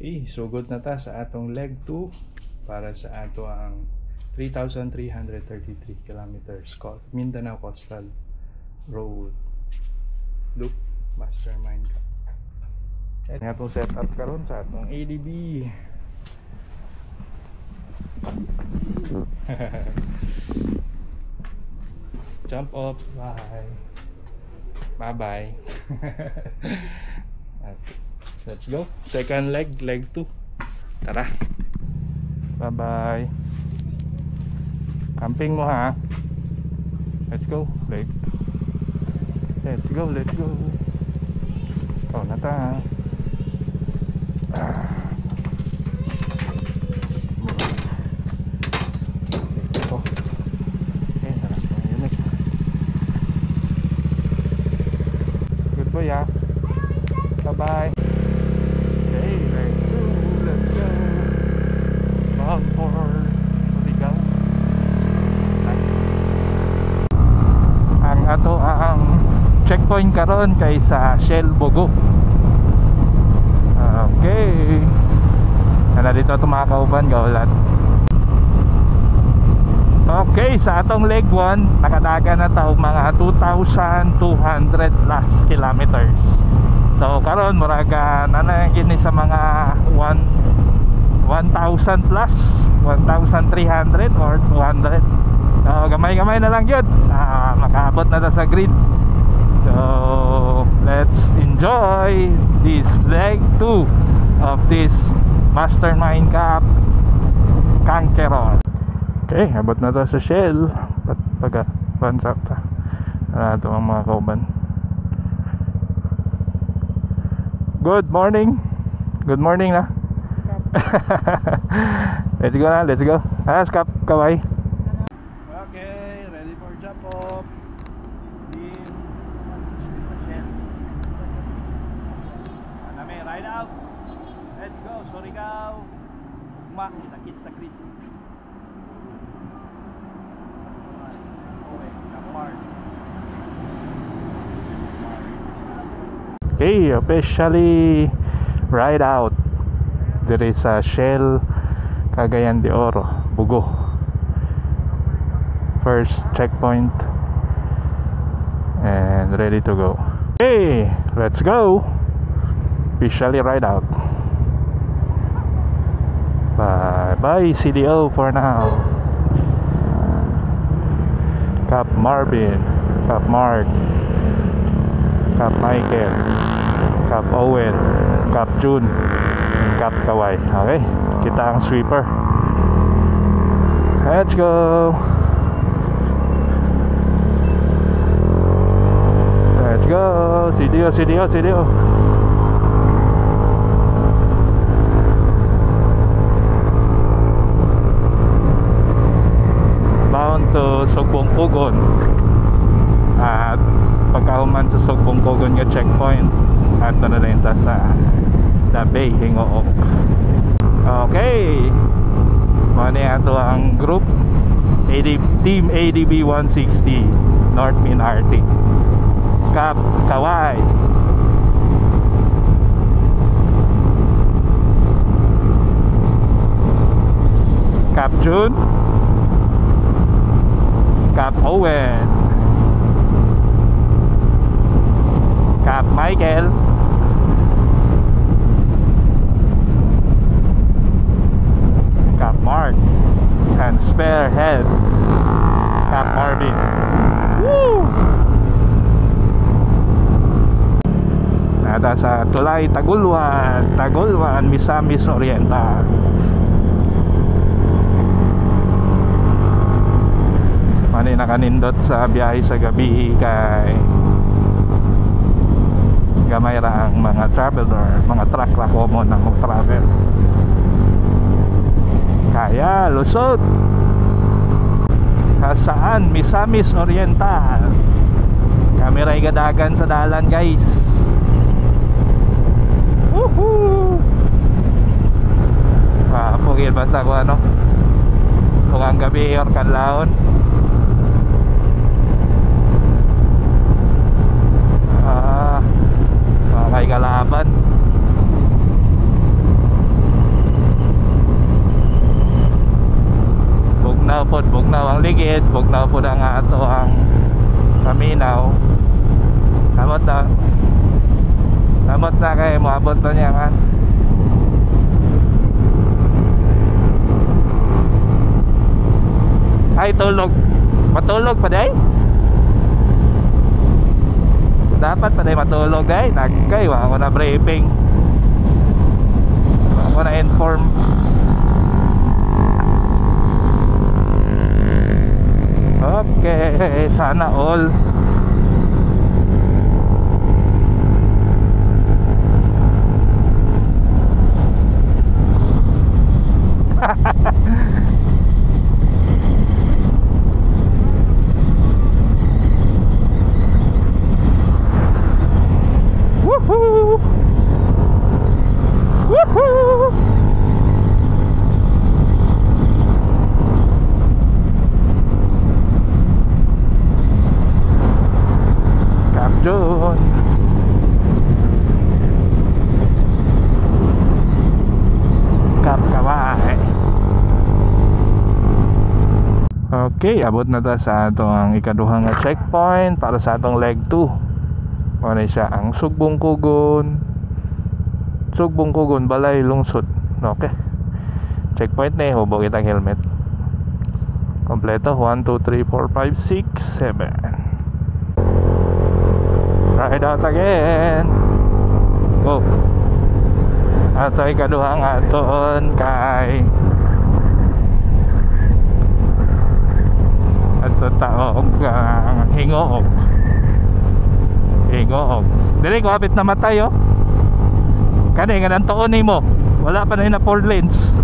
Okay, sugod na ta sa atong leg 2 para sa ato ang 3,333 kilometers Mindanao Coastal Road Loop Mastermind Cup. At atong setup karon sa atong ADB. Jump up, bye bye. Let's go. Second leg, leg 2. Tara. Bye bye. Camping mo ha. Let's go. Let's go. Let's go. Oh, nata. Good boy ha. Bye bye. Ang ato ang checkpoint karon kay sa Shell Bogo. Okay. Sana dito ito mga kauban gaulat. Okay, sa atong leg 1 nakadaga na taog mga 2,200 plus kilometers. So karon muraga na gini sa mga 1,000 plus 1,300 or 200. So gamay-gamay na lang yun. Makaabot na ta sa grid. So let's enjoy this leg 2 of this Mastermind Cup Conqueror. Okay, abot na ta sa Shell. Pag-bansap ta. Ito ang mga kauban. Good morning. Good morning na. Let's go na, let's go. Skap, kaway. Okay, ready for jump off. In sa Shell. Aname, ride out. Let's go, sorry ka. Nakit sa grid. Okay, officially ride out. There is a Shell Cagayan de Oro, Bogo. First checkpoint and ready to go. Okay, let's go. Officially ride out. Bye bye CDO for now. Cap Marvin, Cap Mark, Cap Michael, Cap Owen, Cap June, Cap Kaway. Okay, kita ang sweeper. Let's go. Let's go. CDO. Bound to Sugbong Pugon. At pagkahuman sa Sugbong Pugon nga checkpoint, at na rin ta sa Dabay, Hingook. Okay, mani ato ang group Team ADB 160 North Min Arctic. Cap Kaway, Cap June, Cap Owen, Cap Michael, Cap Mark, and Spearhead, Cap Marvin. Woo! Nata sa Tulay, Tagulwan, Misamis Oriental. Mani nakanindot sa biyahe sa gabi kay gamay ra ang mga traveler, mga truck ra common ang mag-travel. Kaya lusot saan Misamis Oriental. Kami ra igadagan sa dalan guys. Woohoo! Pugil basta ko ano kung ang gabi or kanlaon. Kay kalaban Kamot na kay moabot na niya nga. Ay tulog. Matulog pa day? Dapat pa day matulog day. Nagkay ako na briefing. Ako na inform. Okay, sana all. Woohoo! Woohoo! Captain. Kawai. Okay, abot na ta sa atong ikaduhang nga checkpoint para sa atong leg 2. Ano siya ang Sugbong Kugon. Sugbong Kugon Balay Lungsod. Okay. Checkpoint na hubog itang helmet. Kompleto 1 2 3 4 5 6 7. Ride out again. Go. Ato ikaduhang aton kay ato taog hingoog. Hingoog. Dili ko hapit na matay oh. Kani nga nang tuon nimo. Wala pa na 4 lanes.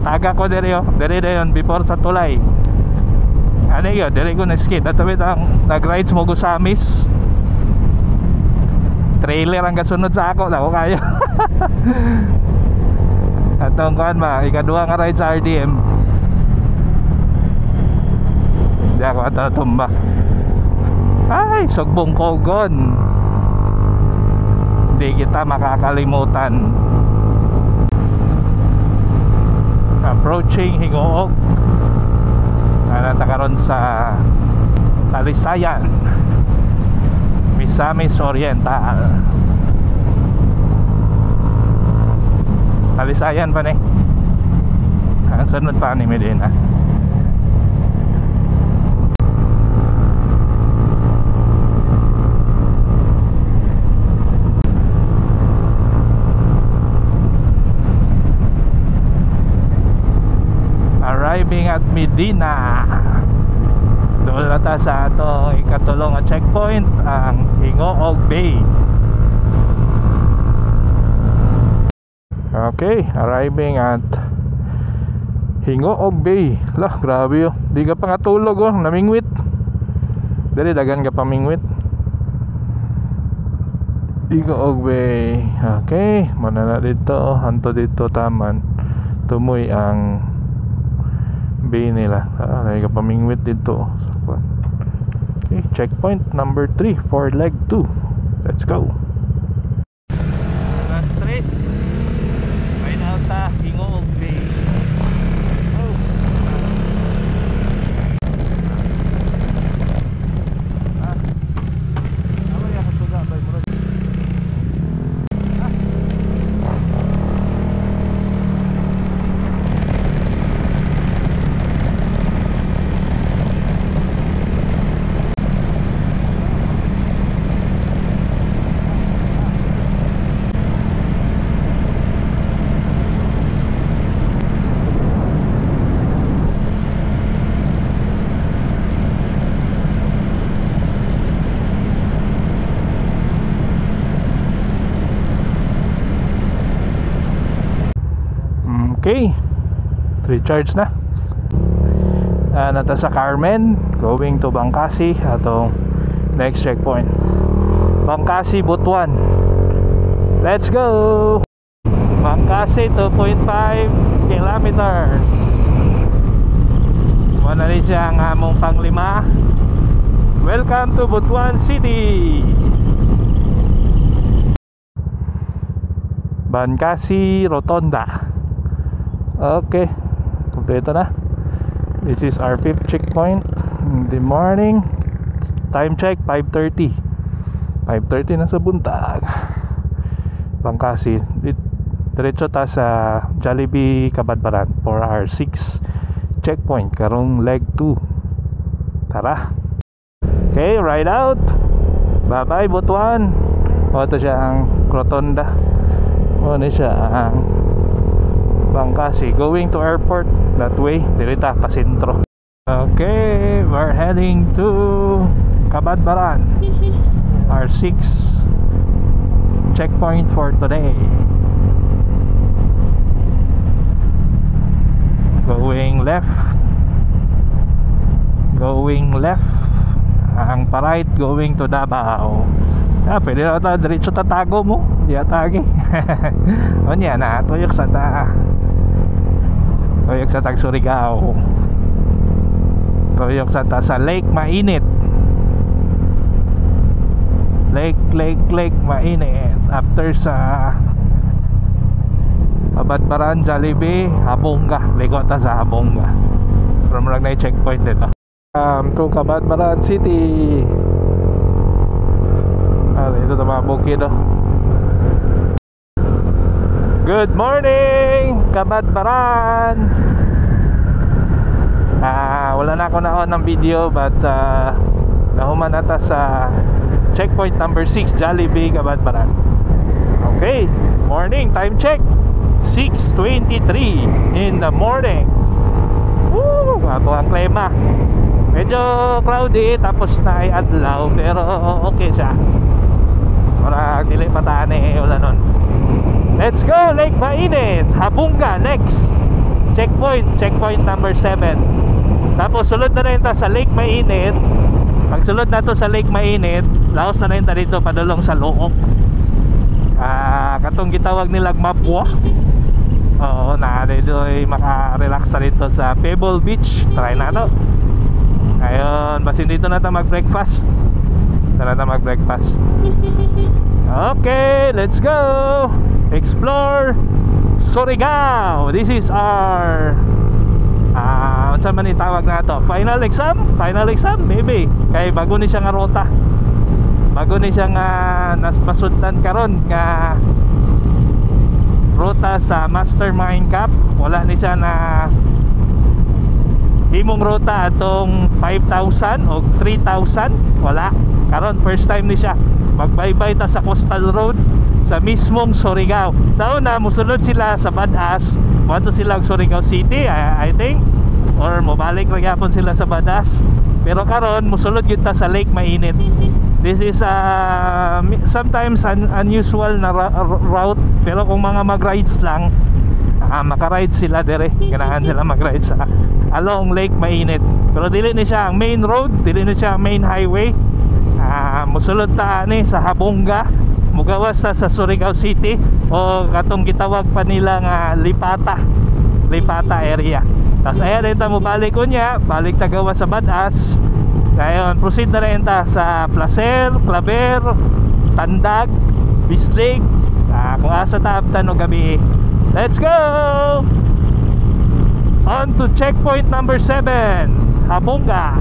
Taga ko diri oh. Diri dayon before sa tulay. Ano yun? Dili ko na skid. Ato bit ang nag-rides mo ko sa Amis. Trailer ang kasunod sa ako. Ako kayo. Atong kuan ba, ikaduha nga ride sa RDM. Hindi ako ato tumba. Ay, Sugbong Kugon. Hindi kita makakalimutan. Approaching Hingoog. Natakaroon sa Talisayan, Misamis Oriental. Talisayan pa ni. Ang sunod pa ni Medina. Arriving at Medina. Doon na ta sa ato ikatulong at checkpoint, ang Hingoog Bay. Okay, arriving at Hingoog Bay. Lah, grabe oh. Di ka pa nga tulog oh, namingwit. Dali dagan ka pa mingwit. Hingoog Bay. Okay, mana na dito, hanto dito taman. Tumoy ang bay nila. Kaya ka pa mingwit dito. Okay, checkpoint number 3 for leg 2. Let's go. Last race. Hingoog Bay. Oh. Ano yan ang tuga bay mo? Okay, recharge na. Nata sa Carmen, going to Bangkasi. Atong next checkpoint, Bangkasi, Butuan. Let's go. Bangkasi 2.5 kilometers. Wala rin siya ang among panglima. Welcome to Butuan City. Bangkasi Rotonda. Okay, kompleto na. This is our 5th checkpoint in the morning. Time check 5:30. 5:30 na sa buntag. Bangkasi. Diretso ta sa Jollibee Kabadbaran for our 6 checkpoint karong leg 2. Tara. Okay, ride out. Bye bye Butuan. O ito siya ang Rotonda. O na siya ang Bangkasi going to airport that way. Dirita pa sentro. Okay, we're heading to Kabadbaran, our 6 checkpoint for today. Going left. Ang pa-right going to Davao. Pwede na ito, diretso tatago mo. Di atagi. O niya na, tuyok sa tag Surigao. Tuyok sa Lake Mainit. Lake Mainit. After sa Kabadbaran, Jollibee, Habonga. Ligo ta sa Habonga. From lang na checkpoint dito. To Kabadbaran City. Ito na mga bukid. Good morning Kabadbaran. Wala na ako naon ng video, but nahuman ata sa checkpoint number 6 Jollibee Kabadbaran. Okay, morning time check 6:23 in the morning. Woo! Ato ang klima. Medyo cloudy tapos na ay adlaw, pero okay siya. Para dili matane wala nun. Let's go Lake Mainit, Habonga next. Checkpoint number 7. Tapos sulod na rin ta sa Lake Mainit. Pag sulod na to sa Lake Mainit, laos na rin ta dito padulong sa Look. Katong gitawag nilag Mapwa. Oo, na dito ay maka-relax sa dito sa Pebble Beach. Try na to. Ayun, basin dito na tayo mag-breakfast. Okay, let's go. Explore Surigao. This is our unsa man itawag na to? Final exam maybe. Kay bago ni siya nga rota. Bago ni siya nga naspasudlan karon nga ruta sa Mastermind Cup. Wala ni siya na himong ruta atong 5,000 o 3,000. Wala. Karon first time ni siya magbaybay ta sa Coastal Road sa mismong Surigao. Sa una musulod sila sa Badass, moadto sila sa Surigao City, I think, or mobalik ra gyapon sila sa Badass. Pero karon musulod gyud ta sa Lake Mainit. This is sometimes an unusual na route, pero kung mga mag-rides lang, maka-ride sila dire. Ganahan sila mag-ride sa along Lake Mainit. Pero dili ni siya ang main road, dili ni siya ang main highway. Musulod ta ni sa Habonga, mugawas sa Surigao City, o katong gitawag pa nila nga Lipata area. Tas ayan din ta mo balik unya, balik ta gawas sa Badass. Ngayon proceed na rin ta sa Placer, Claver, Tandag, Bislig, kung asa ta abtan o gabi. Let's go! On to checkpoint number 7 Habonga.